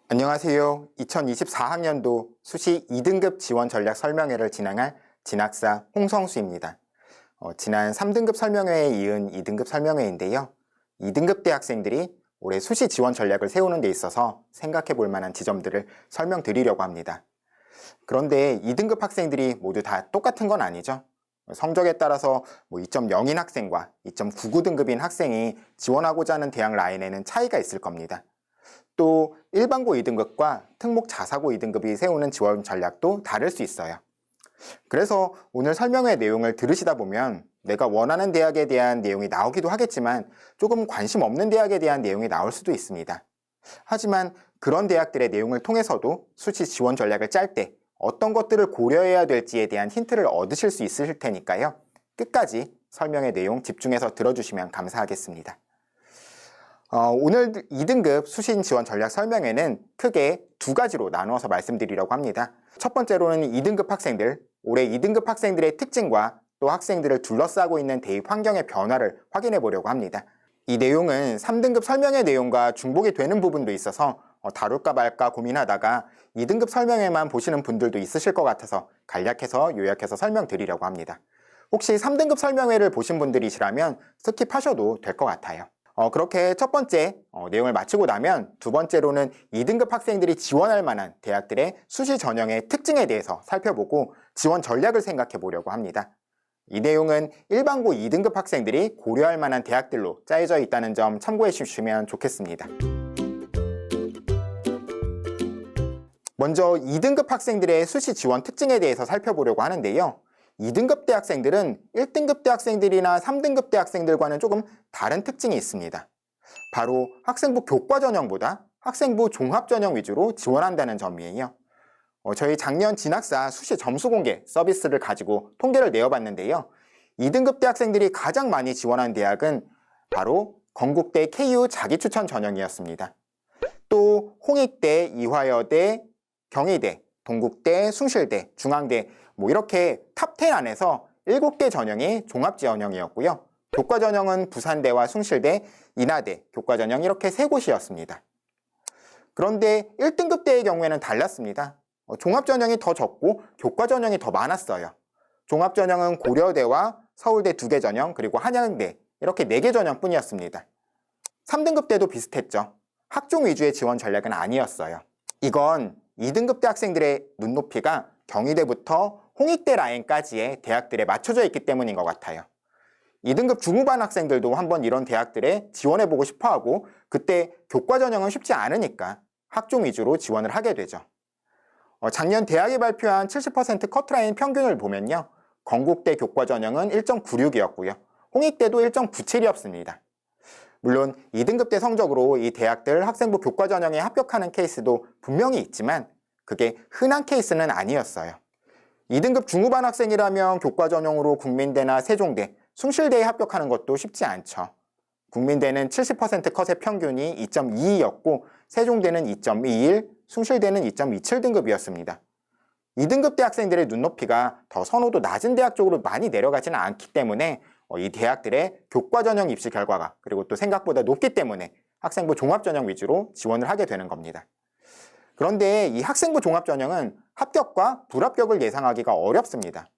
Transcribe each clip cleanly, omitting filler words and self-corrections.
안녕하세요. 2024학년도 수시 2등급 지원 전략 설명회를 진행할 진학사 홍성수입니다. 지난 3등급 설명회에 이은 2등급 설명회인데요. 2등급 대학생들이 올해 수시 지원 전략을 세우는 데 있어서 생각해 볼 만한 지점들을 설명드리려고 합니다. 그런데 2등급 학생들이 모두 다 똑같은 건 아니죠. 성적에 따라서 2.0인 학생과 2.99등급인 학생이 지원하고자 하는 대학 라인에는 차이가 있을 겁니다. 또 일반고 2등급과 특목 자사고 2등급이 세우는 지원 전략도 다를 수 있어요. 그래서 오늘 설명회 내용을 들으시다 보면 내가 원하는 대학에 대한 내용이 나오기도 하겠지만 조금 관심 없는 대학에 대한 내용이 나올 수도 있습니다. 하지만 그런 대학들의 내용을 통해서도 수시 지원 전략을 짤 때 어떤 것들을 고려해야 될지에 대한 힌트를 얻으실 수 있으실 테니까요. 끝까지 설명의 내용 집중해서 들어주시면 감사하겠습니다. 오늘 2등급 수신 지원 전략 설명회는 크게 두 가지로 나누어서 말씀드리려고 합니다. 첫 번째로는 2등급 학생들, 올해 2등급 학생들의 특징과 또 학생들을 둘러싸고 있는 대입 환경의 변화를 확인해 보려고 합니다. 이 내용은 3등급 설명회 내용과 중복이 되는 부분도 있어서 다룰까 말까 고민하다가 2등급 설명회만 보시는 분들도 있으실 것 같아서 간략해서 요약해서 설명드리려고 합니다. 혹시 3등급 설명회를 보신 분들이시라면 스킵하셔도 될 것 같아요. 그렇게 첫 번째 내용을 마치고 나면 두 번째로는 2등급 학생들이 지원할 만한 대학들의 수시 전형의 특징에 대해서 살펴보고 지원 전략을 생각해 보려고 합니다. 이 내용은 일반고 2등급 학생들이 고려할 만한 대학들로 짜여져 있다는 점 참고해 주시면 좋겠습니다. 먼저 2등급 학생들의 수시 지원 특징에 대해서 살펴보려고 하는데요. 2등급 대학생들은 1등급 대학생들이나 3등급 대학생들과는 조금 다른 특징이 있습니다. 바로 학생부 교과 전형보다 학생부 종합 전형 위주로 지원한다는 점이에요. 저희 작년 진학사 수시 점수 공개 서비스를 가지고 통계를 내어봤는데요. 2등급 대학생들이 가장 많이 지원한 대학은 바로 건국대 KU 자기추천 전형이었습니다. 또 홍익대, 이화여대, 경희대, 동국대, 숭실대, 중앙대 이렇게 탑10 안에서 7개 전형이 종합 전형이었고요. 교과 전형은 부산대와 숭실대, 인하대, 교과 전형 이렇게 3곳이었습니다. 그런데 1등급 대의 경우에는 달랐습니다. 종합 전형이 더 적고 교과 전형이 더 많았어요. 종합 전형은 고려대와 서울대 2개 전형 그리고 한양대 이렇게 4개 전형뿐이었습니다. 3등급 대도 비슷했죠. 학종 위주의 지원 전략은 아니었어요. 이건 2등급 대 학생들의 눈높이가 경희대부터 홍익대 라인까지의 대학들에 맞춰져 있기 때문인 것 같아요. 2등급 중후반 학생들도 한번 이런 대학들에 지원해보고 싶어하고 그때 교과 전형은 쉽지 않으니까 학종 위주로 지원을 하게 되죠. 작년 대학이 발표한 70% 커트라인 평균을 보면요. 건국대 교과 전형은 1.96이었고요. 홍익대도 1.97이었습니다. 물론 2등급 대 성적으로 이 대학들 학생부 교과 전형에 합격하는 케이스도 분명히 있지만 그게 흔한 케이스는 아니었어요. 2등급 중후반 학생이라면 교과 전형으로 국민대나 세종대, 숭실대에 합격하는 것도 쉽지 않죠. 국민대는 70% 컷의 평균이 2.22였고 세종대는 2.21, 숭실대는 2.27등급이었습니다. 2등급 대학생들의 눈높이가 더 선호도 낮은 대학 쪽으로 많이 내려가지는 않기 때문에 이 대학들의 교과 전형 입시 결과가 그리고 또 생각보다 높기 때문에 학생부 종합 전형 위주로 지원을 하게 되는 겁니다. 그런데 이 학생부 종합 전형은 합격과 불합격을 예상하기가 어렵습니다.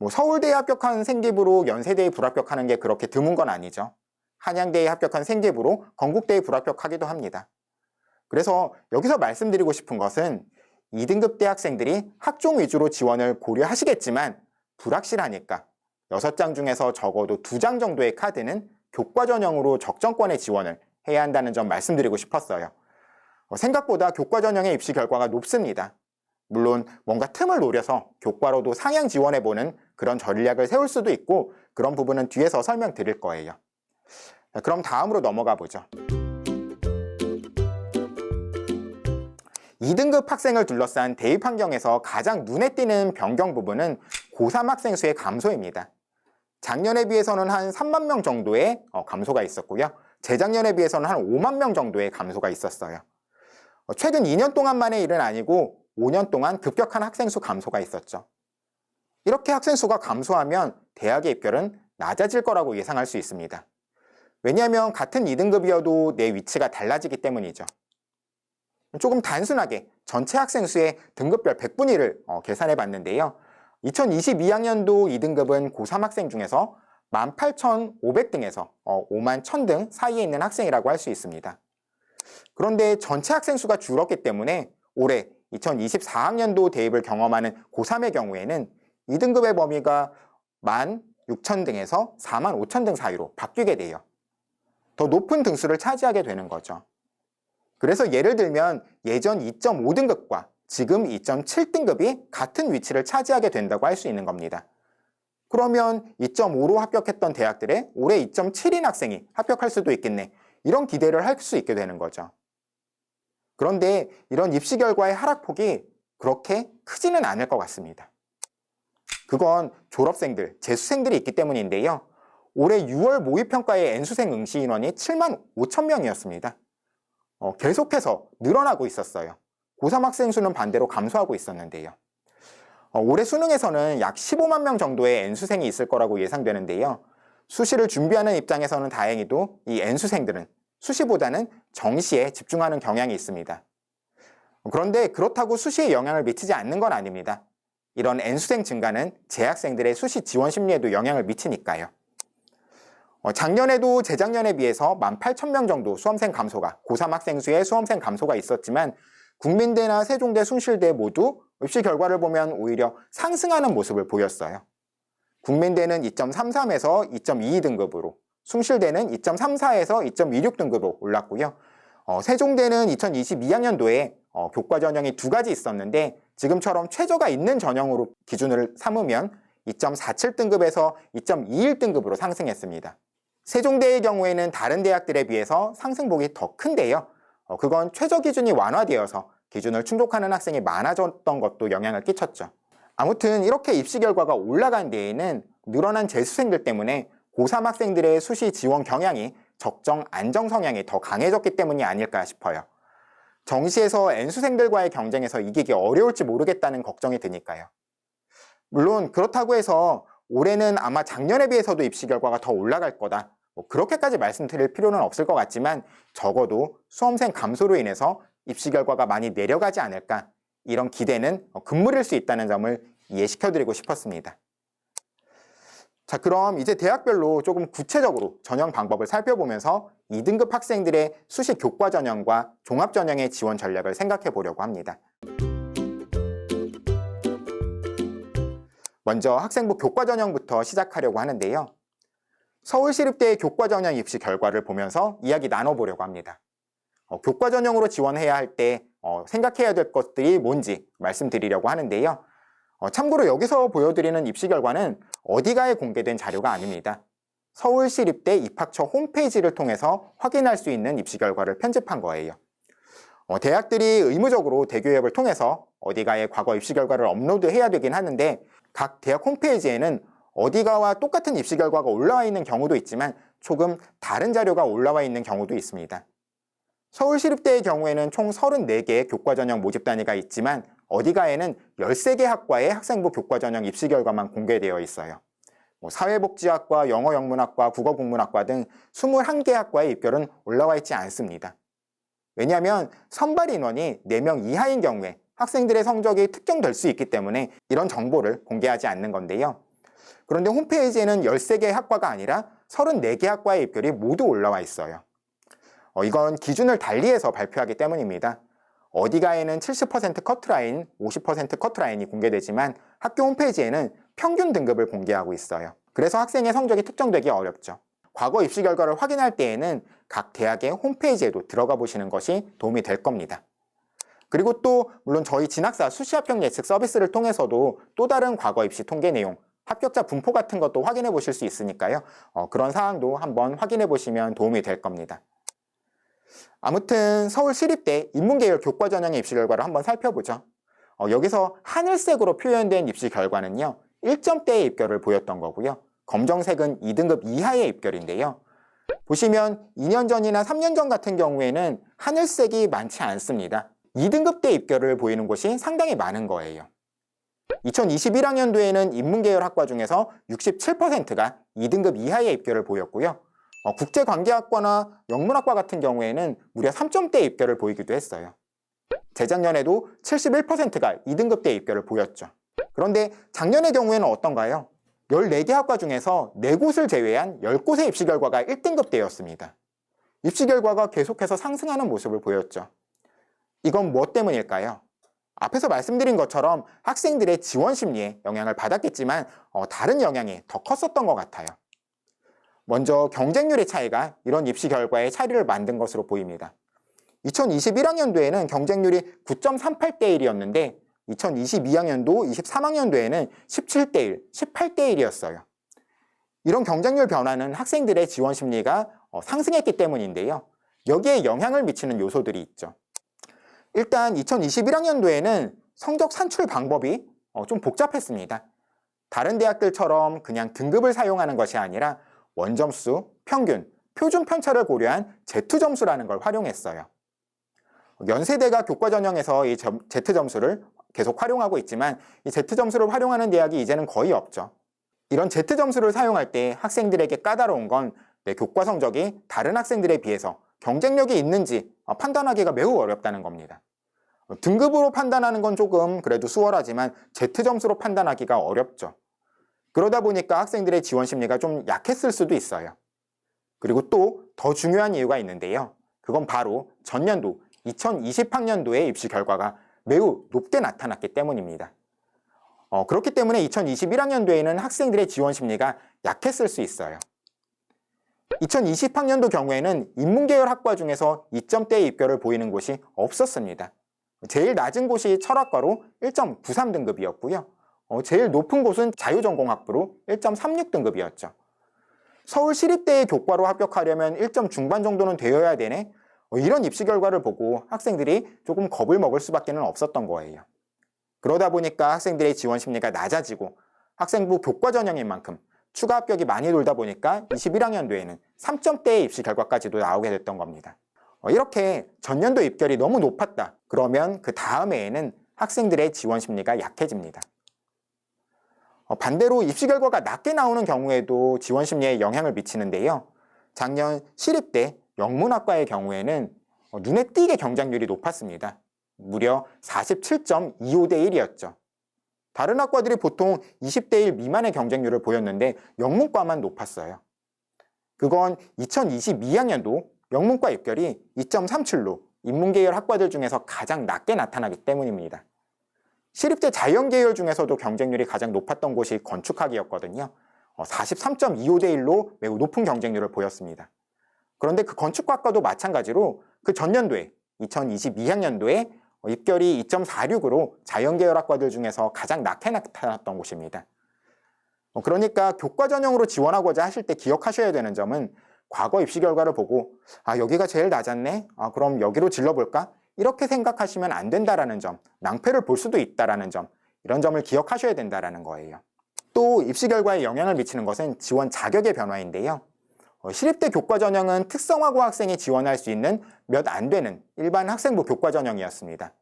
서울대에 합격한 생기부로 연세대에 불합격하는 게 그렇게 드문 건 아니죠. 한양대에 합격한 생기부로 건국대에 불합격하기도 합니다. 그래서 여기서 말씀드리고 싶은 것은 2등급 대학생들이 학종 위주로 지원을 고려하시겠지만 불확실하니까 6장 중에서 적어도 2장 정도의 카드는 교과 전형으로 적정권의 지원을 해야 한다는 점 말씀드리고 싶었어요. 생각보다 교과 전형의 입시 결과가 높습니다. 물론 뭔가 틈을 노려서 교과로도 상향 지원해보는 그런 전략을 세울 수도 있고 그런 부분은 뒤에서 설명드릴 거예요. 그럼 다음으로 넘어가 보죠. 2등급 학생을 둘러싼 대입 환경에서 가장 눈에 띄는 변경 부분은 고3 학생 수의 감소입니다. 작년에 비해서는 한 3만 명 정도의 감소가 있었고요. 재작년에 비해서는 한 5만 명 정도의 감소가 있었어요. 최근 2년 동안만의 일은 아니고 5년 동안 급격한 학생 수 감소가 있었죠. 이렇게 학생 수가 감소하면 대학의 입결은 낮아질 거라고 예상할 수 있습니다. 왜냐하면 같은 2등급이어도 내 위치가 달라지기 때문이죠. 조금 단순하게 전체 학생 수의 등급별 백분위를 계산해 봤는데요. 2022학년도 2등급은 고3 학생 중에서 18,500등에서 51,000등 사이에 있는 학생이라고 할 수 있습니다. 그런데 전체 학생 수가 줄었기 때문에 올해 2024학년도 대입을 경험하는 고3의 경우에는 2등급의 범위가 16,000등에서 45,000등 사이로 바뀌게 돼요. 더 높은 등수를 차지하게 되는 거죠. 그래서 예를 들면 예전 2.5등급과 지금 2.7등급이 같은 위치를 차지하게 된다고 할 수 있는 겁니다. 그러면 2.5로 합격했던 대학들에 올해 2.7인 학생이 합격할 수도 있겠네. 이런 기대를 할 수 있게 되는 거죠. 그런데 이런 입시 결과의 하락폭이 그렇게 크지는 않을 것 같습니다. 그건 졸업생들, 재수생들이 있기 때문인데요. 올해 6월 모의평가의 N수생 응시 인원이 7만 5천 명이었습니다. 계속해서 늘어나고 있었어요. 고3 학생 수는 반대로 감소하고 있었는데요. 올해 수능에서는 약 15만 명 정도의 N수생이 있을 거라고 예상되는데요. 수시를 준비하는 입장에서는 다행히도 이 N수생들은 수시보다는 정시에 집중하는 경향이 있습니다. 그런데 그렇다고 수시에 영향을 미치지 않는 건 아닙니다. 이런 N수생 증가는 재학생들의 수시 지원 심리에도 영향을 미치니까요. 작년에도 재작년에 비해서 18,000명 정도 수험생 감소가, 고3 학생 수의 수험생 감소가 있었지만 국민대나 세종대, 숭실대 모두 입시 결과를 보면 오히려 상승하는 모습을 보였어요. 국민대는 2.33에서 2.22등급으로, 숭실대는 2.34에서 2.26등급으로 올랐고요. 세종대는 2022학년도에 교과 전형이 두 가지 있었는데 지금처럼 최저가 있는 전형으로 기준을 삼으면 2.47등급에서 2.21등급으로 상승했습니다. 세종대의 경우에는 다른 대학들에 비해서 상승폭이 더 큰데요. 그건 최저 기준이 완화되어서 기준을 충족하는 학생이 많아졌던 것도 영향을 끼쳤죠. 아무튼 이렇게 입시 결과가 올라간 데에는 늘어난 재수생들 때문에 고3 학생들의 수시 지원 경향이 적정 안정 성향이 더 강해졌기 때문이 아닐까 싶어요. 정시에서 N수생들과의 경쟁에서 이기기 어려울지 모르겠다는 걱정이 드니까요. 물론 그렇다고 해서 올해는 아마 작년에 비해서도 입시 결과가 더 올라갈 거다. 그렇게까지 말씀드릴 필요는 없을 것 같지만 적어도 수험생 감소로 인해서 입시 결과가 많이 내려가지 않을까, 이런 기대는 금물일 수 있다는 점을 이해시켜드리고 싶었습니다. 자, 그럼 이제 대학별로 조금 구체적으로 전형 방법을 살펴보면서 2등급 학생들의 수시 교과 전형과 종합 전형의 지원 전략을 생각해 보려고 합니다. 먼저 학생부 교과 전형부터 시작하려고 하는데요. 서울시립대의 교과 전형 입시 결과를 보면서 이야기 나눠보려고 합니다. 교과 전형으로 지원해야 할 때 생각해야 될 것들이 뭔지 말씀드리려고 하는데요. 참고로 여기서 보여드리는 입시 결과는 어디가에 공개된 자료가 아닙니다. 서울시립대 입학처 홈페이지를 통해서 확인할 수 있는 입시 결과를 편집한 거예요. 대학들이 의무적으로 대교협을 통해서 어디가에 과거 입시 결과를 업로드해야 되긴 하는데 각 대학 홈페이지에는 어디가와 똑같은 입시 결과가 올라와 있는 경우도 있지만 조금 다른 자료가 올라와 있는 경우도 있습니다. 서울시립대의 경우에는 총 34개의 교과 전형 모집 단위가 있지만 어디가에는 13개 학과의 학생부 교과 전형 입시 결과만 공개되어 있어요. 사회복지학과, 영어영문학과, 국어국문학과 등 21개 학과의 입결은 올라와 있지 않습니다. 왜냐하면 선발 인원이 4명 이하인 경우에 학생들의 성적이 특정될 수 있기 때문에 이런 정보를 공개하지 않는 건데요. 그런데 홈페이지에는 13개 학과가 아니라 34개 학과의 입결이 모두 올라와 있어요. 이건 기준을 달리해서 발표하기 때문입니다. 어디가에는 70% 커트라인, 50% 커트라인이 공개되지만 학교 홈페이지에는 평균 등급을 공개하고 있어요. 그래서 학생의 성적이 특정되기 어렵죠. 과거 입시 결과를 확인할 때에는 각 대학의 홈페이지에도 들어가 보시는 것이 도움이 될 겁니다. 그리고 또 물론 저희 진학사 수시합격 예측 서비스를 통해서도 또 다른 과거 입시 통계 내용, 합격자 분포 같은 것도 확인해 보실 수 있으니까요. 그런 사항도 한번 확인해 보시면 도움이 될 겁니다. 아무튼 서울시립대 인문계열 교과 전형의 입시 결과를 한번 살펴보죠. 여기서 하늘색으로 표현된 입시 결과는요. 1점대의 입결을 보였던 거고요. 검정색은 2등급 이하의 입결인데요. 보시면 2년 전이나 3년 전 같은 경우에는 하늘색이 많지 않습니다. 2등급대 입결을 보이는 곳이 상당히 많은 거예요. 2021학년도에는 인문계열 학과 중에서 67%가 2등급 이하의 입결을 보였고요. 국제관계학과나 영문학과 같은 경우에는 무려 3점대 입결을 보이기도 했어요. 재작년에도 71%가 2등급대 입결을 보였죠. 그런데 작년의 경우에는 어떤가요? 14개 학과 중에서 4곳을 제외한 10곳의 입시 결과가 1등급대였습니다. 입시 결과가 계속해서 상승하는 모습을 보였죠. 이건 무엇 때문일까요? 앞에서 말씀드린 것처럼 학생들의 지원 심리에 영향을 받았겠지만 다른 영향이 더 컸었던 것 같아요. 먼저 경쟁률의 차이가 이런 입시 결과에 차이를 만든 것으로 보입니다. 2021학년도에는 경쟁률이 9.38대 1이었는데 2022학년도, 23학년도에는 17대 1, 18대 1이었어요. 이런 경쟁률 변화는 학생들의 지원 심리가 상승했기 때문인데요. 여기에 영향을 미치는 요소들이 있죠. 일단 2021학년도에는 성적 산출 방법이 좀 복잡했습니다. 다른 대학들처럼 그냥 등급을 사용하는 것이 아니라 원점수, 평균, 표준 편차를 고려한 Z점수라는 걸 활용했어요. 연세대가 교과 전형에서 이 Z점수를 계속 활용하고 있지만 이 Z점수를 활용하는 대학이 이제는 거의 없죠. 이런 Z점수를 사용할 때 학생들에게 까다로운 건 내 교과 성적이 다른 학생들에 비해서 경쟁력이 있는지 판단하기가 매우 어렵다는 겁니다. 등급으로 판단하는 건 조금 그래도 수월하지만 Z점수로 판단하기가 어렵죠. 그러다 보니까 학생들의 지원 심리가 좀 약했을 수도 있어요. 그리고 또 더 중요한 이유가 있는데요. 그건 바로 전년도 2020학년도의 입시 결과가 매우 높게 나타났기 때문입니다. 그렇기 때문에 2021학년도에는 학생들의 지원 심리가 약했을 수 있어요. 2020학년도 경우에는 인문계열 학과 중에서 2점대의 입결을 보이는 곳이 없었습니다. 제일 낮은 곳이 철학과로 1.93등급이었고요. 제일 높은 곳은 자유전공학부로 1.36등급이었죠. 서울시립대의 교과로 합격하려면 1점 중반 정도는 되어야 되네? 이런 입시 결과를 보고 학생들이 조금 겁을 먹을 수밖에 없었던 거예요. 그러다 보니까 학생들의 지원 심리가 낮아지고 학생부 교과 전형인 만큼 추가 합격이 많이 돌다 보니까 21학년도에는 3점대의 입시 결과까지도 나오게 됐던 겁니다. 이렇게 전년도 입결이 너무 높았다. 그러면 그 다음 해에는 학생들의 지원 심리가 약해집니다. 반대로 입시 결과가 낮게 나오는 경우에도 지원 심리에 영향을 미치는데요. 작년 시립대 영문학과의 경우에는 눈에 띄게 경쟁률이 높았습니다. 무려 47.25대 1이었죠. 다른 학과들이 보통 20대 1 미만의 경쟁률을 보였는데 영문과만 높았어요. 그건 2022학년도 영문과 입결이 2.37로 인문계열 학과들 중에서 가장 낮게 나타나기 때문입니다. 시립대 자연계열 중에서도 경쟁률이 가장 높았던 곳이 건축학이었거든요. 43.25대 1로 매우 높은 경쟁률을 보였습니다. 그런데 그 건축학과도 마찬가지로 그 전년도에 2022학년도에 입결이 2.46으로 자연계열 학과들 중에서 가장 낮게 나타났던 곳입니다. 그러니까 교과 전형으로 지원하고자 하실 때 기억하셔야 되는 점은 과거 입시 결과를 보고 여기가 제일 낮았네? 그럼 여기로 질러볼까? 이렇게 생각하시면 안 된다라는 점, 낭패를 볼 수도 있다라는 점, 이런 점을 기억하셔야 된다라는 거예요. 또 입시 결과에 영향을 미치는 것은 지원 자격의 변화인데요. 시립대 교과 전형은 특성화고 학생이 지원할 수 있는 몇 안 되는 일반 학생부 교과 전형이었습니다.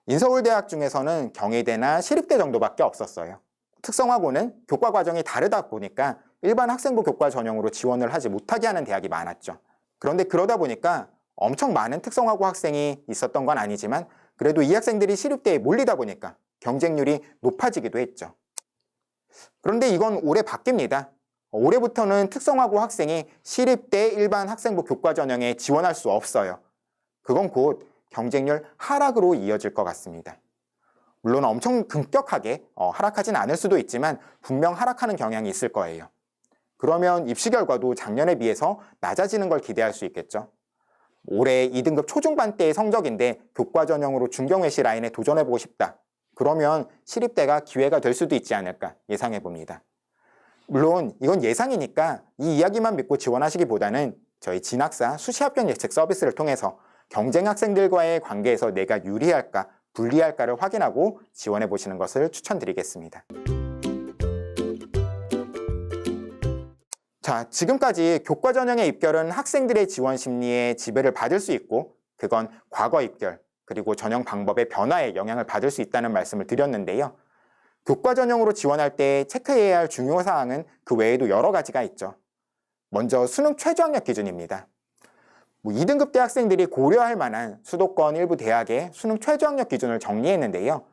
인서울대학 중에서는 경희대나 시립대 정도밖에 없었어요. 특성화고는 교과 과정이 다르다 보니까 일반 학생부 교과 전형으로 지원을 하지 못하게 하는 대학이 많았죠. 그런데 그러다 보니까 엄청 많은 특성화고 학생이 있었던 건 아니지만 그래도 이 학생들이 시립대에 몰리다 보니까 경쟁률이 높아지기도 했죠. 그런데 이건 올해 바뀝니다. 올해부터는 특성화고 학생이 시립대 일반 학생부 교과 전형에 지원할 수 없어요. 그건 곧 경쟁률 하락으로 이어질 것 같습니다. 물론 엄청 급격하게 하락하진 않을 수도 있지만 분명 하락하는 경향이 있을 거예요. 그러면 입시 결과도 작년에 비해서 낮아지는 걸 기대할 수 있겠죠. 올해 2등급 초중반 때의 성적인데 교과 전형으로 중경외시 라인에 도전해보고 싶다. 그러면 시립대가 기회가 될 수도 있지 않을까 예상해 봅니다. 물론 이건 예상이니까 이 이야기만 믿고 지원하시기보다는 저희 진학사 수시합격 예측 서비스를 통해서 경쟁 학생들과의 관계에서 내가 유리할까 불리할까를 확인하고 지원해 보시는 것을 추천드리겠습니다. 자, 지금까지 교과 전형의 입결은 학생들의 지원 심리에 지배를 받을 수 있고 그건 과거 입결 그리고 전형 방법의 변화에 영향을 받을 수 있다는 말씀을 드렸는데요. 교과 전형으로 지원할 때 체크해야 할 중요 사항은 그 외에도 여러 가지가 있죠. 먼저 수능 최저학력 기준입니다. 2등급 대학생들이 고려할 만한 수도권 일부 대학의 수능 최저학력 기준을 정리했는데요.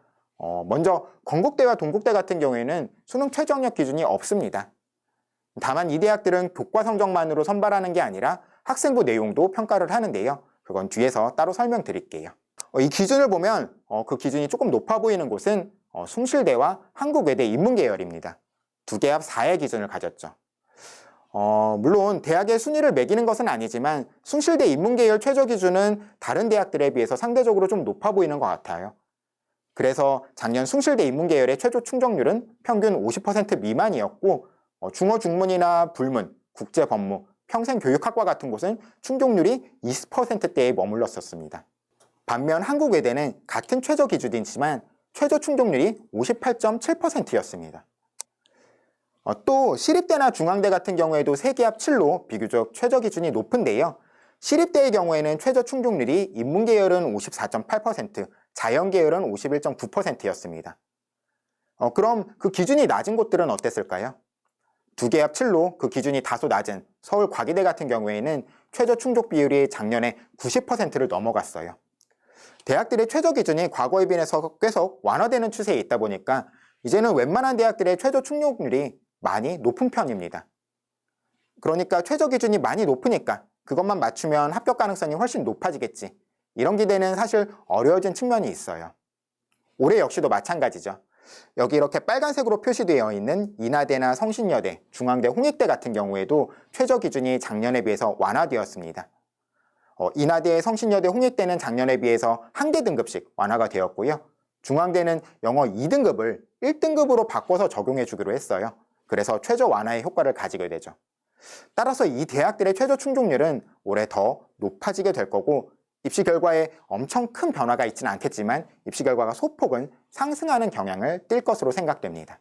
먼저 건국대와 동국대 같은 경우에는 수능 최저학력 기준이 없습니다. 다만 이 대학들은 교과 성적만으로 선발하는 게 아니라 학생부 내용도 평가를 하는데요. 그건 뒤에서 따로 설명드릴게요. 이 기준을 보면 그 기준이 조금 높아 보이는 곳은 숭실대와 한국외대 인문계열입니다. 두 개 합 4의 기준을 가졌죠. 물론 대학의 순위를 매기는 것은 아니지만 숭실대 인문계열 최저 기준은 다른 대학들에 비해서 상대적으로 좀 높아 보이는 것 같아요. 그래서 작년 숭실대 인문계열의 최저 충족률은 평균 50% 미만이었고 중어 중문이나 불문, 국제법무, 평생교육학과 같은 곳은 충족률이 20%대에 머물렀었습니다. 반면 한국외대는 같은 최저 기준이지만 최저 충족률이 58.7%였습니다. 또 시립대나 중앙대 같은 경우에도 3개 합 7로 비교적 최저 기준이 높은데요. 시립대의 경우에는 최저 충족률이 인문계열은 54.8%, 자연계열은 51.9%였습니다. 그럼 그 기준이 낮은 곳들은 어땠을까요? 2개 합 7로 그 기준이 다소 낮은 서울과기대 같은 경우에는 최저 충족 비율이 작년에 90%를 넘어갔어요. 대학들의 최저 기준이 과거에 비해서 계속 완화되는 추세에 있다 보니까 이제는 웬만한 대학들의 최저 충족률이 많이 높은 편입니다. 그러니까 최저 기준이 많이 높으니까 그것만 맞추면 합격 가능성이 훨씬 높아지겠지. 이런 기대는 사실 어려워진 측면이 있어요. 올해 역시도 마찬가지죠. 여기 이렇게 빨간색으로 표시되어 있는 인하대나 성신여대, 중앙대, 홍익대 같은 경우에도 최저 기준이 작년에 비해서 완화되었습니다. 인하대, 성신여대, 홍익대는 작년에 비해서 1개 등급씩 완화가 되었고요. 중앙대는 영어 2등급을 1등급으로 바꿔서 적용해 주기로 했어요. 그래서 최저 완화의 효과를 가지게 되죠. 따라서 이 대학들의 최저 충족률은 올해 더 높아지게 될 거고 입시 결과에 엄청 큰 변화가 있지는 않겠지만 입시 결과가 소폭은 상승하는 경향을 띌 것으로 생각됩니다.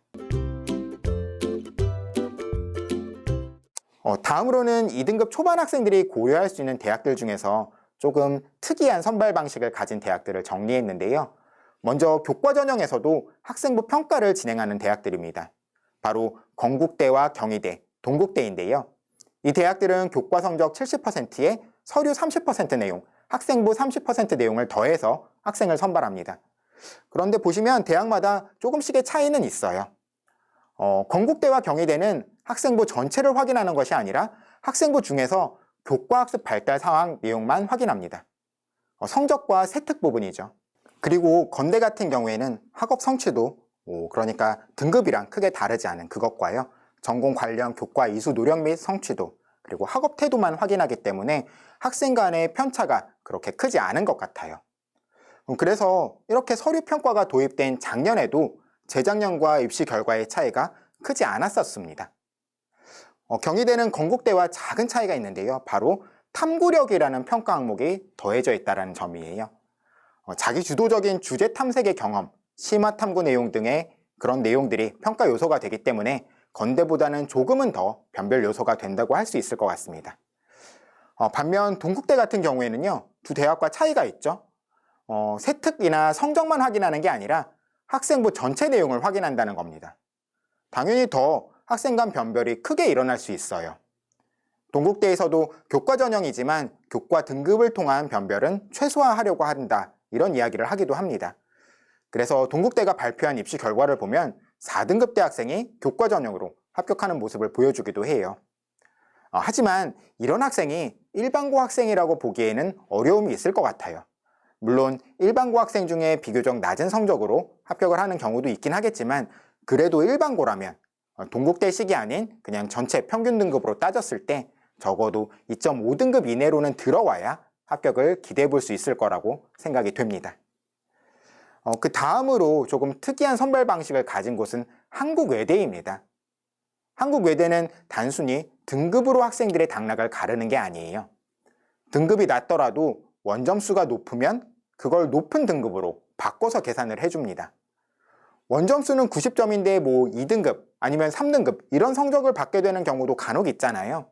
다음으로는 2등급 초반 학생들이 고려할 수 있는 대학들 중에서 조금 특이한 선발 방식을 가진 대학들을 정리했는데요. 먼저 교과 전형에서도 학생부 평가를 진행하는 대학들입니다. 바로 건국대와 경희대, 동국대인데요. 이 대학들은 교과 성적 70%에 서류 30% 내용, 학생부 30% 내용을 더해서 학생을 선발합니다. 그런데 보시면 대학마다 조금씩의 차이는 있어요. 건국대와 경희대는 학생부 전체를 확인하는 것이 아니라 학생부 중에서 교과학습 발달 상황 내용만 확인합니다. 성적과 세특 부분이죠. 그리고 건대 같은 경우에는 학업 성취도, 그러니까 등급이랑 크게 다르지 않은 그것과요. 전공 관련 교과 이수 노력 및 성취도, 그리고 학업 태도만 확인하기 때문에 학생 간의 편차가 그렇게 크지 않은 것 같아요. 그래서 이렇게 서류 평가가 도입된 작년에도 재작년과 입시 결과의 차이가 크지 않았었습니다. 경희대는 건국대와 작은 차이가 있는데요. 바로 탐구력이라는 평가 항목이 더해져 있다는 점이에요. 자기 주도적인 주제 탐색의 경험, 심화 탐구 내용 등의 그런 내용들이 평가 요소가 되기 때문에 건대보다는 조금은 더 변별 요소가 된다고 할 수 있을 것 같습니다. 반면 동국대 같은 경우에는요, 두 대학과 차이가 있죠. 세특이나 성적만 확인하는 게 아니라 학생부 전체 내용을 확인한다는 겁니다. 당연히 더 학생 간 변별이 크게 일어날 수 있어요. 동국대에서도 교과 전형이지만 교과 등급을 통한 변별은 최소화하려고 한다, 이런 이야기를 하기도 합니다. 그래서 동국대가 발표한 입시 결과를 보면 4등급 대학생이 교과 전형으로 합격하는 모습을 보여주기도 해요. 하지만 이런 학생이 일반고 학생이라고 보기에는 어려움이 있을 것 같아요. 물론 일반고 학생 중에 비교적 낮은 성적으로 합격을 하는 경우도 있긴 하겠지만 그래도 일반고라면 동국대식이 아닌 그냥 전체 평균 등급으로 따졌을 때 적어도 2.5등급 이내로는 들어와야 합격을 기대해 볼 수 있을 거라고 생각이 됩니다. 그 다음으로 조금 특이한 선발 방식을 가진 곳은 한국외대입니다. 한국외대는 단순히 등급으로 학생들의 당락을 가르는 게 아니에요. 등급이 낮더라도 원점수가 높으면 그걸 높은 등급으로 바꿔서 계산을 해줍니다. 원점수는 90점인데 뭐 2등급 아니면 3등급 이런 성적을 받게 되는 경우도 간혹 있잖아요.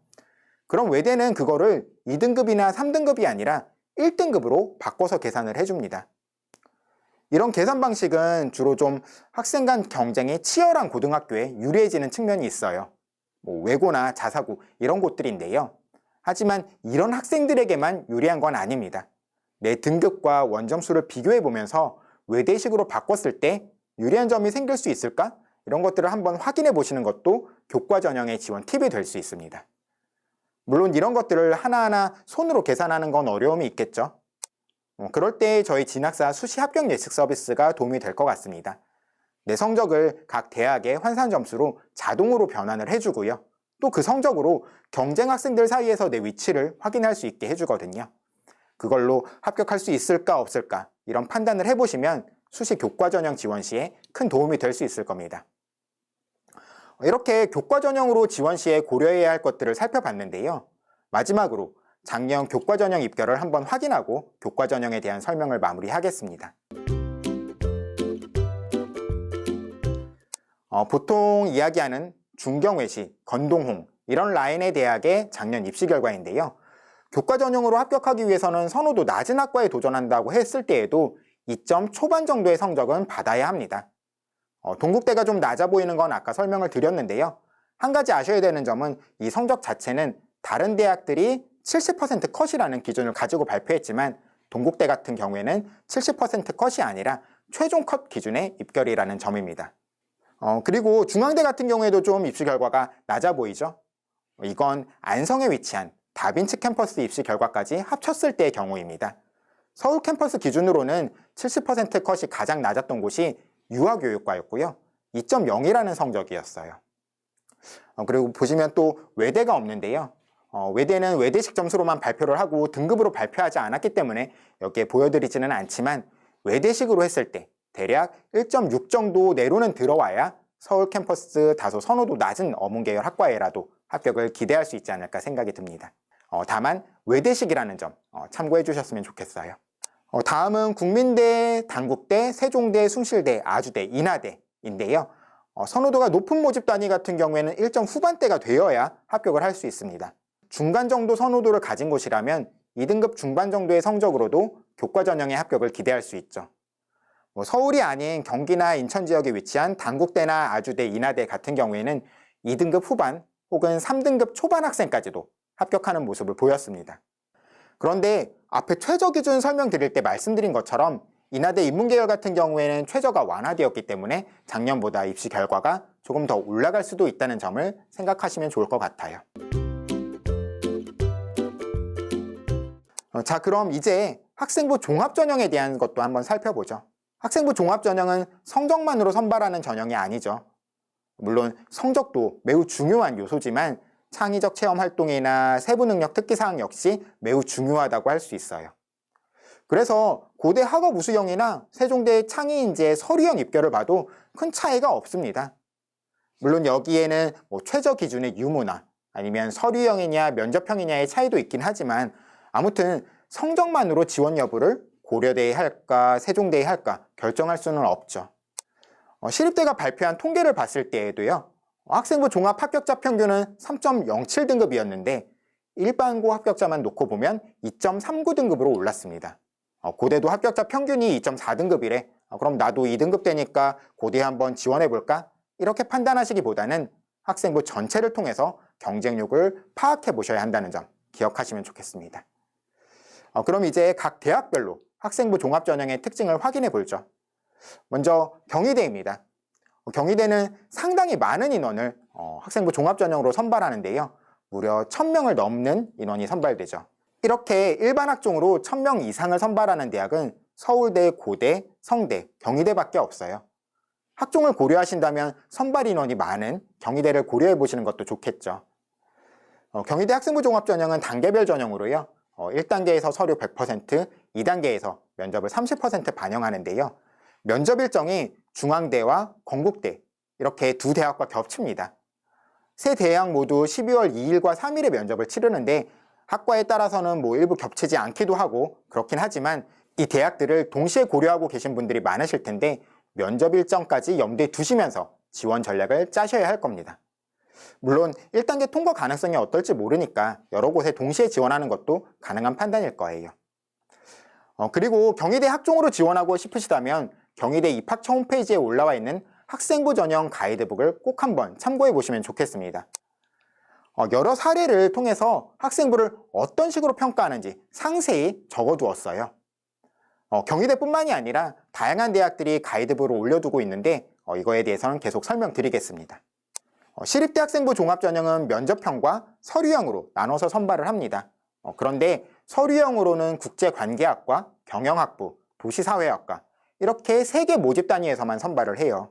그럼 외대는 그거를 2등급이나 3등급이 아니라 1등급으로 바꿔서 계산을 해줍니다. 이런 계산 방식은 주로 좀 학생 간 경쟁이 치열한 고등학교에 유리해지는 측면이 있어요. 외고나 자사고 이런 곳들인데요. 하지만 이런 학생들에게만 유리한 건 아닙니다. 내 등급과 원점수를 비교해 보면서 외대식으로 바꿨을 때 유리한 점이 생길 수 있을까? 이런 것들을 한번 확인해 보시는 것도 교과 전형의 지원 팁이 될 수 있습니다. 물론 이런 것들을 하나하나 손으로 계산하는 건 어려움이 있겠죠. 그럴 때 저희 진학사 수시 합격 예측 서비스가 도움이 될 것 같습니다. 내 성적을 각 대학의 환산 점수로 자동으로 변환을 해주고요. 또 그 성적으로 경쟁 학생들 사이에서 내 위치를 확인할 수 있게 해주거든요. 그걸로 합격할 수 있을까 없을까 이런 판단을 해보시면 수시 교과 전형 지원 시에 큰 도움이 될 수 있을 겁니다. 이렇게 교과 전형으로 지원 시에 고려해야 할 것들을 살펴봤는데요. 마지막으로 작년 교과 전형 입결을 한번 확인하고 교과 전형에 대한 설명을 마무리하겠습니다. 보통 이야기하는 중경외시, 건동홍 이런 라인의 대학의 작년 입시 결과인데요. 교과 전형으로 합격하기 위해서는 선호도 낮은 학과에 도전한다고 했을 때에도 2점 초반 정도의 성적은 받아야 합니다. 동국대가 좀 낮아 보이는 건 아까 설명을 드렸는데요. 한 가지 아셔야 되는 점은 이 성적 자체는 다른 대학들이 70% 컷이라는 기준을 가지고 발표했지만 동국대 같은 경우에는 70% 컷이 아니라 최종 컷 기준의 입결이라는 점입니다. 그리고 중앙대 같은 경우에도 좀 입시 결과가 낮아 보이죠? 이건 안성에 위치한 다빈치 캠퍼스 입시 결과까지 합쳤을 때의 경우입니다. 서울 캠퍼스 기준으로는 70% 컷이 가장 낮았던 곳이 유아교육과였고요. 2.0이라는 성적이었어요. 그리고 보시면 또 외대가 없는데요. 외대는 외대식 점수로만 발표를 하고 등급으로 발표하지 않았기 때문에 여기에 보여드리지는 않지만 외대식으로 했을 때 대략 1.6 정도 내로는 들어와야 서울 캠퍼스 다소 선호도 낮은 어문계열 학과에라도 합격을 기대할 수 있지 않을까 생각이 듭니다. 다만 외대식이라는 점 참고해 주셨으면 좋겠어요. 다음은 국민대, 단국대, 세종대, 숭실대, 아주대, 인하대인데요. 선호도가 높은 모집 단위 같은 경우에는 1점 후반대가 되어야 합격을 할 수 있습니다. 중간 정도 선호도를 가진 곳이라면 2등급 중반 정도의 성적으로도 교과 전형의 합격을 기대할 수 있죠. 서울이 아닌 경기나 인천 지역에 위치한 단국대나 아주대, 인하대 같은 경우에는 2등급 후반 혹은 3등급 초반 학생까지도 합격하는 모습을 보였습니다. 그런데 앞에 최저 기준 설명드릴 때 말씀드린 것처럼 인하대 인문계열 같은 경우에는 최저가 완화되었기 때문에 작년보다 입시 결과가 조금 더 올라갈 수도 있다는 점을 생각하시면 좋을 것 같아요. 자, 그럼 이제 학생부 종합전형에 대한 것도 한번 살펴보죠. 학생부 종합전형은 성적만으로 선발하는 전형이 아니죠. 물론 성적도 매우 중요한 요소지만 창의적 체험 활동이나 세부 능력 특기 사항 역시 매우 중요하다고 할 수 있어요. 그래서 고대 학업 우수형이나 세종대 창의인재 서류형 입결을 봐도 큰 차이가 없습니다. 물론 여기에는 최저 기준의 유무나 아니면 서류형이냐 면접형이냐의 차이도 있긴 하지만 아무튼 성적만으로 지원 여부를 고려대에 할까 세종대에 할까 결정할 수는 없죠. 시립대가 발표한 통계를 봤을 때에도요. 학생부 종합 합격자 평균은 3.07등급이었는데 일반고 합격자만 놓고 보면 2.39등급으로 올랐습니다. 고대도 합격자 평균이 2.4등급이래. 그럼 나도 2등급 되니까 고대에 한번 지원해볼까? 이렇게 판단하시기보다는 학생부 전체를 통해서 경쟁력을 파악해 보셔야 한다는 점 기억하시면 좋겠습니다. 그럼 이제 각 대학별로 학생부 종합전형의 특징을 확인해 보죠. 먼저 경희대입니다. 경희대는 상당히 많은 인원을 학생부 종합전형으로 선발하는데요. 무려 1000명을 넘는 인원이 선발되죠. 이렇게 일반 학종으로 1000명 이상을 선발하는 대학은 서울대, 고대, 성대, 경희대밖에 없어요. 학종을 고려하신다면 선발 인원이 많은 경희대를 고려해 보시는 것도 좋겠죠. 경희대 학생부 종합전형은 단계별 전형으로요. 1단계에서 서류 100%, 2단계에서 면접을 30% 반영하는데요. 면접 일정이 중앙대와 건국대 이렇게 두 대학과 겹칩니다. 세 대학 모두 12월 2일과 3일에 면접을 치르는데 학과에 따라서는 일부 겹치지 않기도 하고 그렇긴 하지만 이 대학들을 동시에 고려하고 계신 분들이 많으실 텐데 면접 일정까지 염두에 두시면서 지원 전략을 짜셔야 할 겁니다. 물론 1단계 통과 가능성이 어떨지 모르니까 여러 곳에 동시에 지원하는 것도 가능한 판단일 거예요. 그리고 경희대 학종으로 지원하고 싶으시다면 경희대 입학처 홈페이지에 올라와 있는 학생부 전형 가이드북을 꼭 한번 참고해 보시면 좋겠습니다. 여러 사례를 통해서 학생부를 어떤 식으로 평가하는지 상세히 적어두었어요. 경희대뿐만이 아니라 다양한 대학들이 가이드부를 올려두고 있는데 이거에 대해서는 계속 설명드리겠습니다. 시립대 학생부 종합전형은 면접형과 서류형으로 나눠서 선발을 합니다. 그런데 서류형으로는 국제관계학과, 경영학부, 도시사회학과 이렇게 3개 모집 단위에서만 선발을 해요.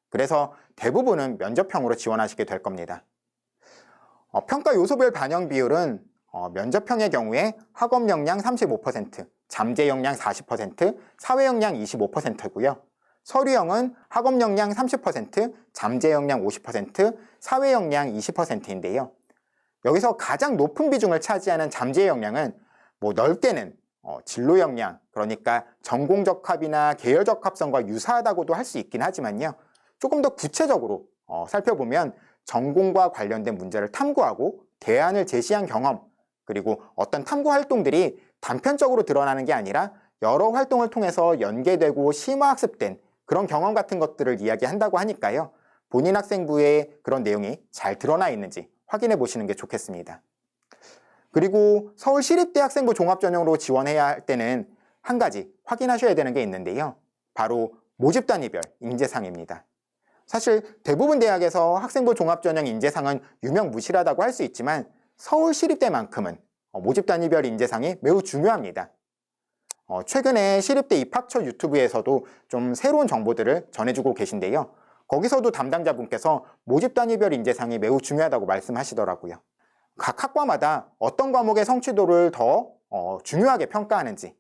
그래서 대부분은 면접형으로 지원하시게 될 겁니다. 평가 요소별 반영 비율은 면접형의 경우에 학업 역량 35%, 잠재 역량 40%, 사회 역량 25%고요. 서류형은 학업 역량 30%, 잠재 역량 50%, 사회 역량 20%인데요. 여기서 가장 높은 비중을 차지하는 잠재 역량은 넓게는 진로 역량, 그러니까 전공 적합이나 계열 적합성과 유사하다고도 할 수 있긴 하지만요. 조금 더 구체적으로 살펴보면 전공과 관련된 문제를 탐구하고 대안을 제시한 경험, 그리고 어떤 탐구 활동들이 단편적으로 드러나는 게 아니라 여러 활동을 통해서 연계되고 심화학습된 그런 경험 같은 것들을 이야기한다고 하니까요. 본인 학생부에 그런 내용이 잘 드러나 있는지 확인해 보시는 게 좋겠습니다. 그리고 서울시립대 학생부 종합전형으로 지원해야 할 때는 한 가지 확인하셔야 되는 게 있는데요. 바로 모집단위별 인재상입니다. 사실 대부분 대학에서 학생부 종합전형 인재상은 유명무실하다고 할 수 있지만 서울시립대만큼은 모집단위별 인재상이 매우 중요합니다. 최근에 시립대 입학처 유튜브에서도 좀 새로운 정보들을 전해주고 계신데요. 거기서도 담당자분께서 모집단위별 인재상이 매우 중요하다고 말씀하시더라고요. 각 학과마다 어떤 과목의 성취도를 더 중요하게 평가하는지,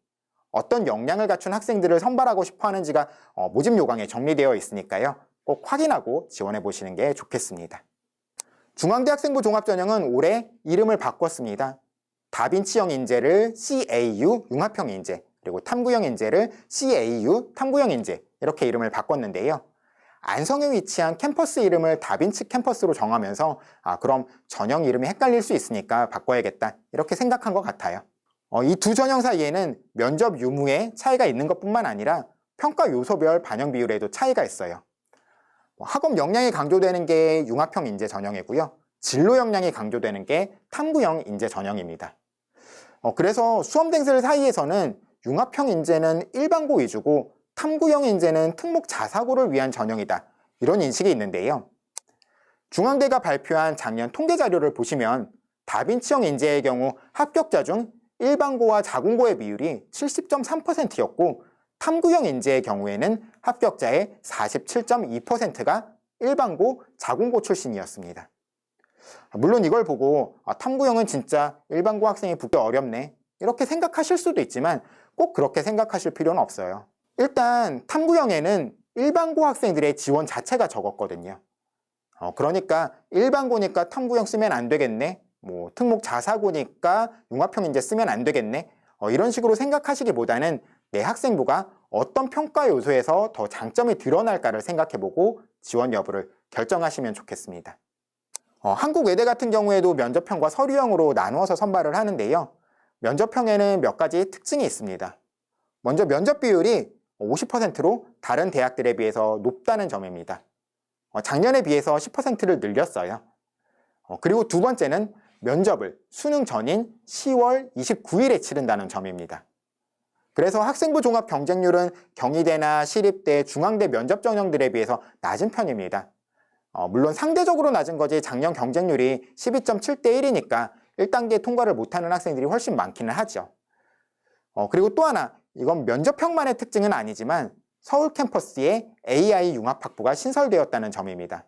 어떤 역량을 갖춘 학생들을 선발하고 싶어 하는지가 모집 요강에 정리되어 있으니까요. 꼭 확인하고 지원해 보시는 게 좋겠습니다. 중앙대 학생부 종합전형은 올해 이름을 바꿨습니다. 다빈치형 인재를 CAU 융합형 인재, 그리고 탐구형 인재를 CAU 탐구형 인재 이렇게 이름을 바꿨는데요. 안성에 위치한 캠퍼스 이름을 다빈치 캠퍼스로 정하면서 그럼 전형 이름이 헷갈릴 수 있으니까 바꿔야겠다 이렇게 생각한 것 같아요. 이 두 전형 사이에는 면접 유무에 차이가 있는 것뿐만 아니라 평가 요소별 반영 비율에도 차이가 있어요. 학업 역량이 강조되는 게 융합형 인재 전형이고요. 진로 역량이 강조되는 게 탐구형 인재 전형입니다. 그래서 수험생들 사이에서는 융합형 인재는 일반고 위주고 탐구형 인재는 특목 자사고를 위한 전형이다. 이런 인식이 있는데요. 중앙대가 발표한 작년 통계 자료를 보시면 다빈치형 인재의 경우 합격자 중 일반고와 자공고의 비율이 70.3%였고 탐구형 인재의 경우에는 합격자의 47.2%가 일반고, 자공고 출신이었습니다. 물론 이걸 보고 탐구형은 진짜 일반고 학생이 붙기 어렵네 이렇게 생각하실 수도 있지만 꼭 그렇게 생각하실 필요는 없어요. 일단 탐구형에는 일반고 학생들의 지원 자체가 적었거든요. 그러니까 일반고니까 탐구형 쓰면 안 되겠네, 특목 자사고니까 융합형 인재 쓰면 안 되겠네, 이런 식으로 생각하시기보다는 내 학생부가 어떤 평가 요소에서 더 장점이 드러날까를 생각해보고 지원 여부를 결정하시면 좋겠습니다. 한국외대 같은 경우에도 면접형과 서류형으로 나누어서 선발을 하는데요. 면접형에는 몇 가지 특징이 있습니다. 먼저 면접 비율이 50%로 다른 대학들에 비해서 높다는 점입니다. 작년에 비해서 10%를 늘렸어요. 그리고 두 번째는 면접을 수능 전인 10월 29일에 치른다는 점입니다. 그래서 학생부 종합 경쟁률은 경희대나 시립대, 중앙대 면접 전형들에 비해서 낮은 편입니다. 물론 상대적으로 낮은 거지 작년 경쟁률이 12.7대 1이니까 1단계 통과를 못하는 학생들이 훨씬 많기는 하죠. 그리고 또 하나, 이건 면접형만의 특징은 아니지만 서울 캠퍼스에 AI 융합학부가 신설되었다는 점입니다.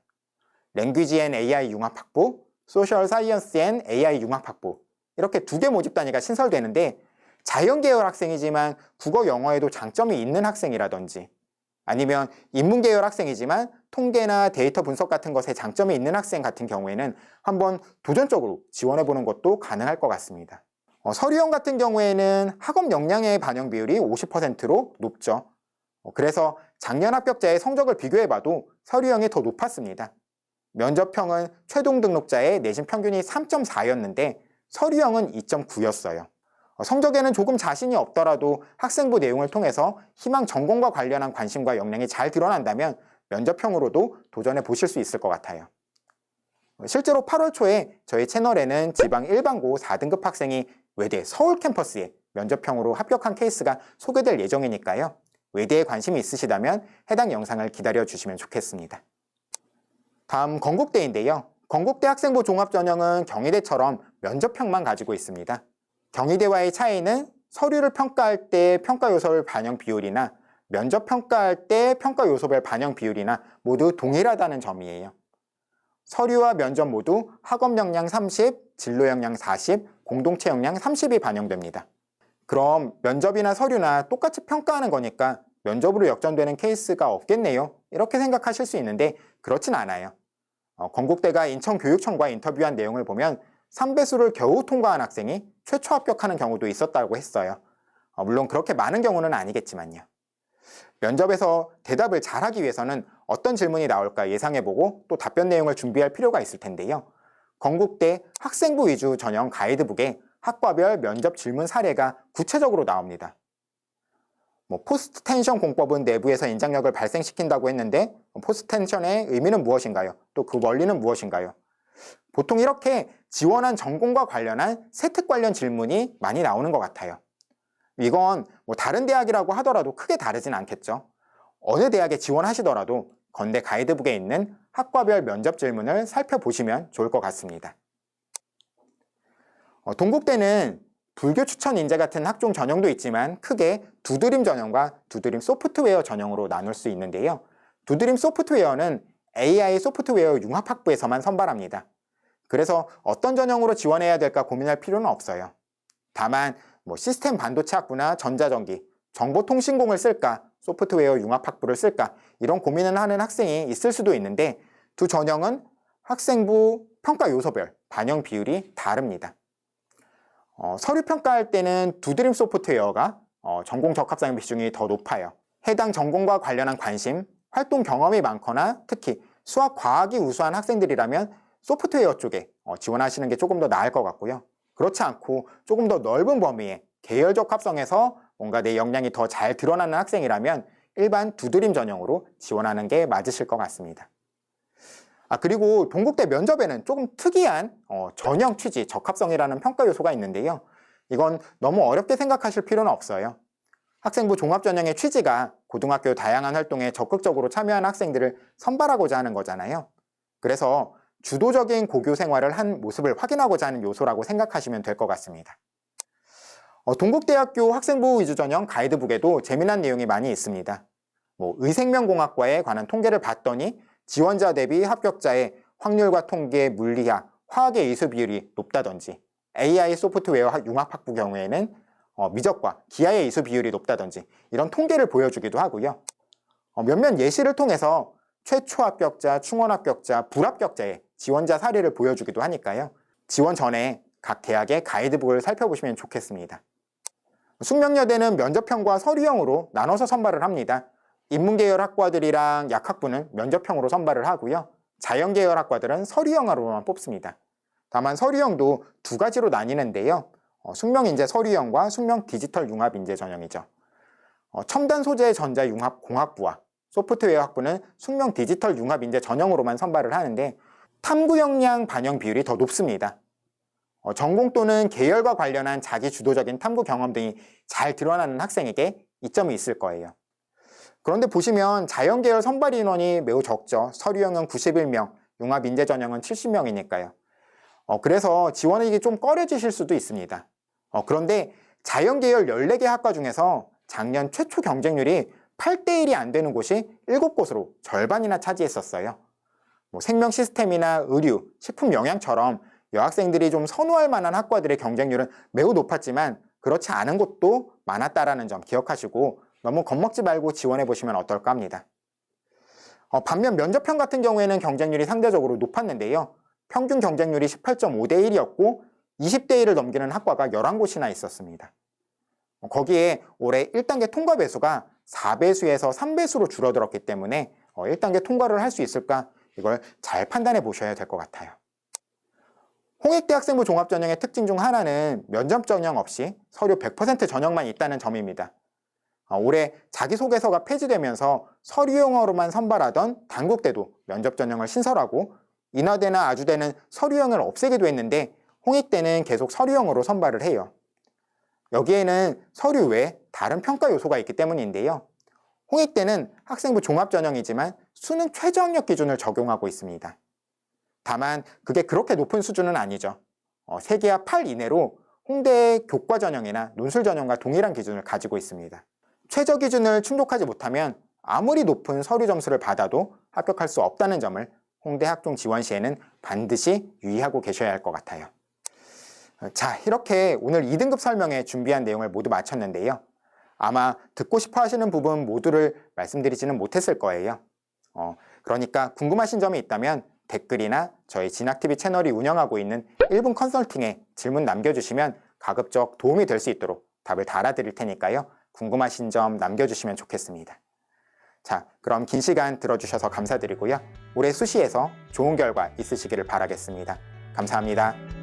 랭귀지 앤 AI 융합학부, 소셜 사이언스 앤 AI 융합학부 이렇게 2개 모집 단위가 신설되는데 자연계열 학생이지만 국어 영어에도 장점이 있는 학생이라든지 아니면 인문계열 학생이지만 통계나 데이터 분석 같은 것에 장점이 있는 학생 같은 경우에는 한번 도전적으로 지원해보는 것도 가능할 것 같습니다. 서류형 같은 경우에는 학업 역량의 반영 비율이 50%로 높죠. 그래서 작년 합격자의 성적을 비교해봐도 서류형이 더 높았습니다. 면접형은 최종 등록자의 내신 평균이 3.4였는데 서류형은 2.9였어요. 성적에는 조금 자신이 없더라도 학생부 내용을 통해서 희망 전공과 관련한 관심과 역량이 잘 드러난다면 면접형으로도 도전해 보실 수 있을 것 같아요. 실제로 8월 초에 저희 채널에는 지방 일반고 4등급 학생이 외대 서울 캠퍼스에 면접형으로 합격한 케이스가 소개될 예정이니까요. 외대에 관심이 있으시다면 해당 영상을 기다려 주시면 좋겠습니다. 다음 건국대인데요. 건국대 학생부 종합전형은 경희대처럼 면접형만 가지고 있습니다. 경희대와의 차이는 서류를 평가할 때 평가 요소별 반영 비율이나 면접 평가할 때 평가 요소별 반영 비율이나 모두 동일하다는 점이에요. 서류와 면접 모두 학업 역량 30, 진로 역량 40, 공동체 역량 30이 반영됩니다. 그럼 면접이나 서류나 똑같이 평가하는 거니까 면접으로 역전되는 케이스가 없겠네요. 이렇게 생각하실 수 있는데 그렇진 않아요. 건국대가 인천교육청과 인터뷰한 내용을 보면 3배수를 겨우 통과한 학생이 최초 합격하는 경우도 있었다고 했어요. 물론 그렇게 많은 경우는 아니겠지만요. 면접에서 대답을 잘하기 위해서는 어떤 질문이 나올까 예상해보고 또 답변 내용을 준비할 필요가 있을 텐데요. 건국대 학생부 위주 전형 가이드북에 학과별 면접 질문 사례가 구체적으로 나옵니다. 포스트 텐션 공법은 내부에서 인장력을 발생시킨다고 했는데 포스트 텐션의 의미는 무엇인가요? 또 그 원리는 무엇인가요? 보통 이렇게 지원한 전공과 관련한 세특 관련 질문이 많이 나오는 것 같아요. 이건 다른 대학이라고 하더라도 크게 다르진 않겠죠. 어느 대학에 지원하시더라도 건대 가이드북에 있는 학과별 면접 질문을 살펴보시면 좋을 것 같습니다. 동국대는 불교 추천 인재 같은 학종 전형도 있지만 크게 두드림 전형과 두드림 소프트웨어 전형으로 나눌 수 있는데요. 두드림 소프트웨어는 AI 소프트웨어 융합학부에서만 선발합니다. 그래서 어떤 전형으로 지원해야 될까 고민할 필요는 없어요. 다만 시스템 반도체 학부나 전자전기, 정보통신공을 쓸까, 소프트웨어 융합학부를 쓸까 이런 고민을 하는 학생이 있을 수도 있는데 두 전형은 학생부 평가 요소별 반영 비율이 다릅니다. 서류 평가할 때는 두드림 소프트웨어가 전공 적합성 비중이 더 높아요. 해당 전공과 관련한 관심, 활동 경험이 많거나 특히 수학, 과학이 우수한 학생들이라면 소프트웨어 쪽에 지원하시는 게 조금 더 나을 것 같고요. 그렇지 않고 조금 더 넓은 범위의 계열 적합성에서 뭔가 내 역량이 더 잘 드러나는 학생이라면 일반 두드림 전형으로 지원하는 게 맞으실 것 같습니다. 그리고 동국대 면접에는 조금 특이한 전형 취지 적합성이라는 평가 요소가 있는데요. 이건 너무 어렵게 생각하실 필요는 없어요. 학생부 종합전형의 취지가 고등학교 다양한 활동에 적극적으로 참여하는 학생들을 선발하고자 하는 거잖아요. 그래서 주도적인 고교 생활을 한 모습을 확인하고자 하는 요소라고 생각하시면 될 것 같습니다. 동국대학교 학생부 위주 전형 가이드북에도 재미난 내용이 많이 있습니다. 의생명공학과에 관한 통계를 봤더니 지원자 대비 합격자의 확률과 통계, 물리학, 화학의 이수 비율이 높다든지 AI 소프트웨어 융합학부 경우에는 미적과 기하의 이수 비율이 높다든지 이런 통계를 보여주기도 하고요. 몇몇 예시를 통해서 최초 합격자, 충원 합격자, 불합격자의 지원자 사례를 보여주기도 하니까요. 지원 전에 각 대학의 가이드북을 살펴보시면 좋겠습니다. 숙명여대는 면접형과 서류형으로 나눠서 선발을 합니다. 인문계열 학과들이랑 약학부는 면접형으로 선발을 하고요. 자연계열 학과들은 서류형으로만 뽑습니다. 다만 서류형도 두 가지로 나뉘는데요. 숙명인재 서류형과 숙명 디지털 융합 인재 전형이죠. 첨단 소재 전자 융합 공학부와 소프트웨어 학부는 숙명 디지털 융합 인재 전형으로만 선발을 하는데 탐구 역량 반영 비율이 더 높습니다. 전공 또는 계열과 관련한 자기 주도적인 탐구 경험 등이 잘 드러나는 학생에게 이점이 있을 거예요. 그런데 보시면 자연계열 선발 인원이 매우 적죠. 서류형은 91명, 융합인재 전형은 70명이니까요. 그래서 지원하기 좀 꺼려지실 수도 있습니다. 그런데 자연계열 14개 학과 중에서 작년 최초 경쟁률이 8대1이 안 되는 곳이 7곳으로 절반이나 차지했었어요. 생명 시스템이나 의류, 식품 영양처럼 여학생들이 좀 선호할 만한 학과들의 경쟁률은 매우 높았지만 그렇지 않은 곳도 많았다라는 점 기억하시고 너무 겁먹지 말고 지원해 보시면 어떨까 합니다. 반면 면접형 같은 경우에는 경쟁률이 상대적으로 높았는데요. 평균 경쟁률이 18.5대 1이었고 20대 1을 넘기는 학과가 11곳이나 있었습니다. 거기에 올해 1단계 통과 배수가 4배수에서 3배수로 줄어들었기 때문에 1단계 통과를 할 수 있을까 이걸 잘 판단해 보셔야 될 것 같아요. 홍익대 학생부 종합전형의 특징 중 하나는 면접 전형 없이 서류 100% 전형만 있다는 점입니다. 올해 자기소개서가 폐지되면서 서류형으로만 선발하던 단국대도 면접 전형을 신설하고 인하대나 아주대는 서류형을 없애기도 했는데 홍익대는 계속 서류형으로 선발을 해요. 여기에는 서류 외에 다른 평가 요소가 있기 때문인데요. 홍익대는 학생부 종합전형이지만 수능 최저학력 기준을 적용하고 있습니다. 다만 그게 그렇게 높은 수준은 아니죠. 세계화 8 이내로 홍대의 교과전형이나 논술전형과 동일한 기준을 가지고 있습니다. 최저 기준을 충족하지 못하면 아무리 높은 서류 점수를 받아도 합격할 수 없다는 점을 홍대 학종 지원 시에는 반드시 유의하고 계셔야 할 것 같아요. 자, 이렇게 오늘 2등급 설명에 준비한 내용을 모두 마쳤는데요. 아마 듣고 싶어 하시는 부분 모두를 말씀드리지는 못했을 거예요. 그러니까 궁금하신 점이 있다면 댓글이나 저희 진학TV 채널이 운영하고 있는 1분 컨설팅에 질문 남겨주시면 가급적 도움이 될 수 있도록 답을 달아드릴 테니까요. 궁금하신 점 남겨주시면 좋겠습니다. 자, 그럼 긴 시간 들어주셔서 감사드리고요. 올해 수시에서 좋은 결과 있으시기를 바라겠습니다. 감사합니다.